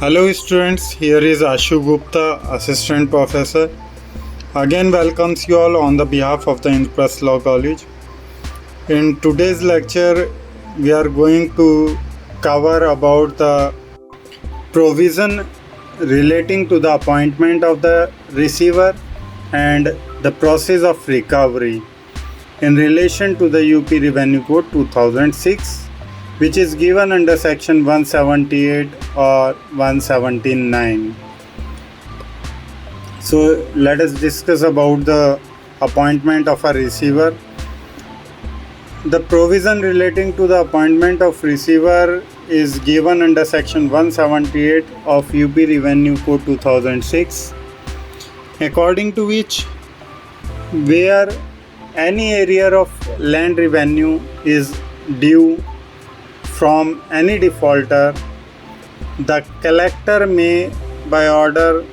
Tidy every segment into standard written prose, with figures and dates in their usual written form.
Hello students, here is Ashu Gupta, Assistant Professor. Again welcomes you all on the behalf of the Inpress Law College. In today's lecture, we are going to cover about the provision relating to the appointment of the receiver and the process of recovery in relation to the UP Revenue Code 2006, which is given under section 178 or 179. So let us discuss about the appointment of a receiver. The provision relating to the appointment of receiver is given under section 178 of UP Revenue Code 2006, according to which where any area of land revenue is due from any defaulter, the collector may by order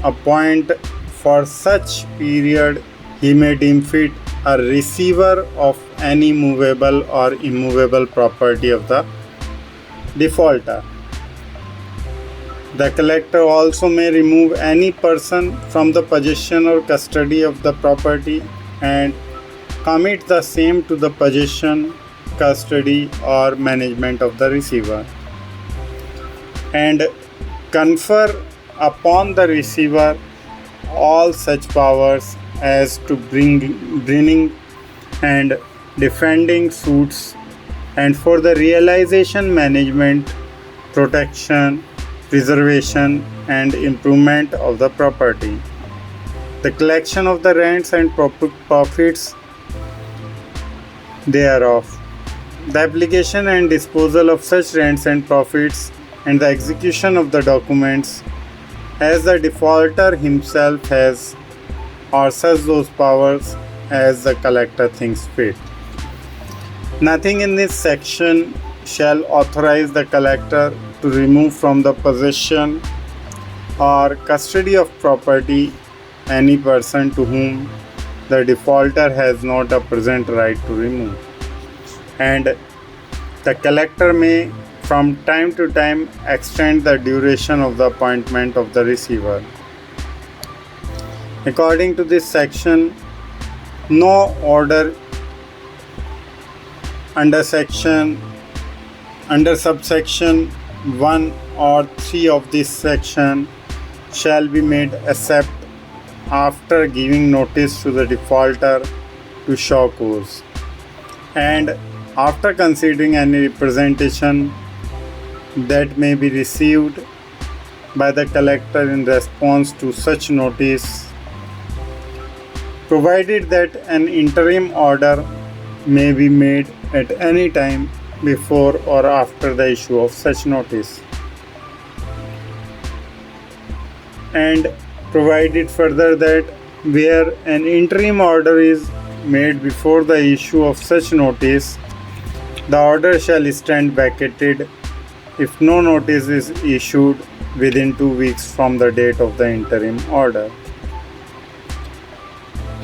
appoint for such period he may deem fit a receiver of any movable or immovable property of the defaulter. The collector also may remove any person from the possession or custody of the property and commit the same to the possession, custody or management of the receiver, and confer upon the receiver all such powers as to bringing and defending suits and for the realization, management, protection, preservation and improvement of the property, the collection of the rents and profits thereof, the application and disposal of such rents and profits, and the execution of the documents as the defaulter himself has or such those powers as the collector thinks fit. Nothing in this section shall authorize the collector to remove from the possession or custody of property any person to whom the defaulter has not a present right to remove, and the collector may from time to time extend the duration of the appointment of the receiver. According to this section, no order under subsection 1 or 3 of this section shall be made except after giving notice to the defaulter to show cause, and after considering any representation that may be received by the collector in response to such notice, provided that an interim order may be made at any time before or after the issue of such notice, and provided further that where an interim order is made before the issue of such notice, the order shall stand vacated if no notice is issued within 2 weeks from the date of the interim order.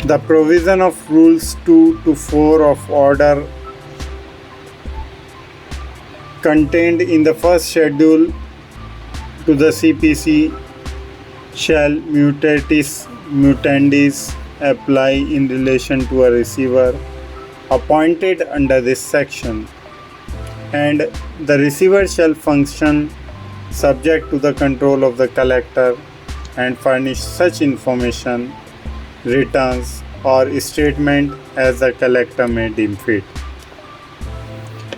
The provision of rules 2 to 4 of order contained in the first schedule to the CPC shall mutatis mutandis apply in relation to a receiver appointed under this section, and the receiver shall function subject to the control of the collector and furnish such information, returns or statement as the collector may deem fit.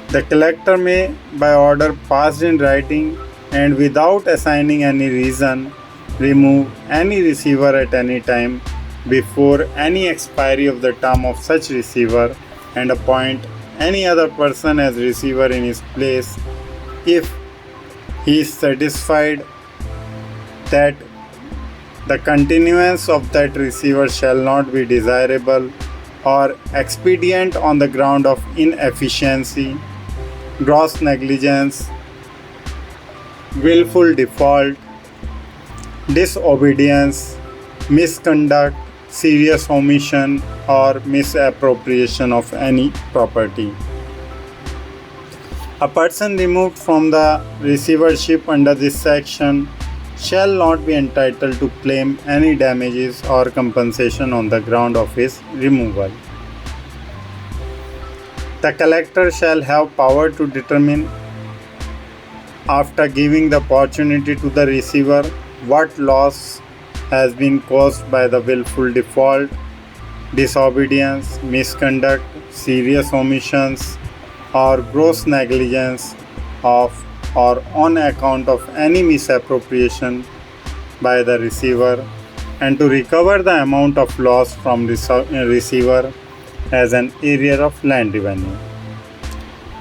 The collector may by order passed in writing and without assigning any reason remove any receiver at any time before any expiry of the term of such receiver and appoint any other person as receiver in his place if he is satisfied that the continuance of that receiver shall not be desirable or expedient on the ground of inefficiency, gross negligence, willful default, disobedience, misconduct, serious omission or misappropriation of any property. A person removed from the receivership under this section shall not be entitled to claim any damages or compensation on the ground of his removal. The collector shall have power to determine, after giving the opportunity to the receiver, what loss has been caused by the willful default, disobedience, misconduct, serious omissions, or gross negligence of or on account of any misappropriation by the receiver, and to recover the amount of loss from receiver as an area of land revenue.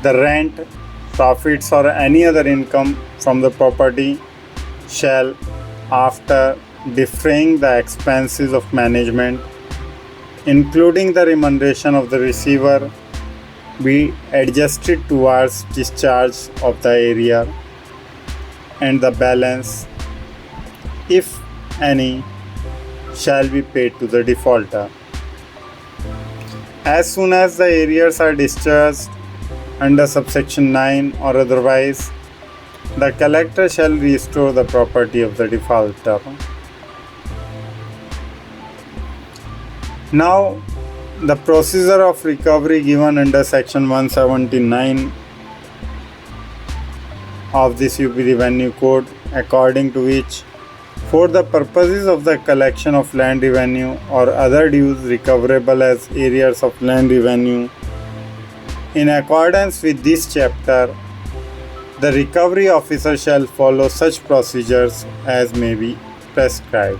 The rent, profits, or any other income from the property shall, after defraying the expenses of management, including the remuneration of the receiver, be adjusted towards discharge of the area, and the balance, if any, shall be paid to the defaulter. As soon as the arrears are discharged under subsection 9 or otherwise, the collector shall restore the property of the defaulter. Now, the procedure of recovery given under section 179 of this UP Revenue Code, according to which, for the purposes of the collection of land revenue or other dues recoverable as arrears of land revenue, in accordance with this chapter, the recovery officer shall follow such procedures as may be prescribed,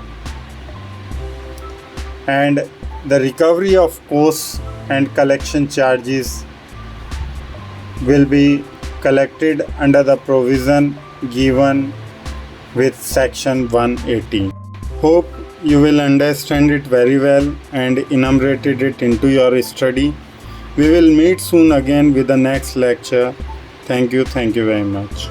and the recovery of costs and collection charges will be collected under the provision given with section 180. Hope you will understand it very well and enumerated it into your study. We will meet soon again with the next lecture. Thank you very much.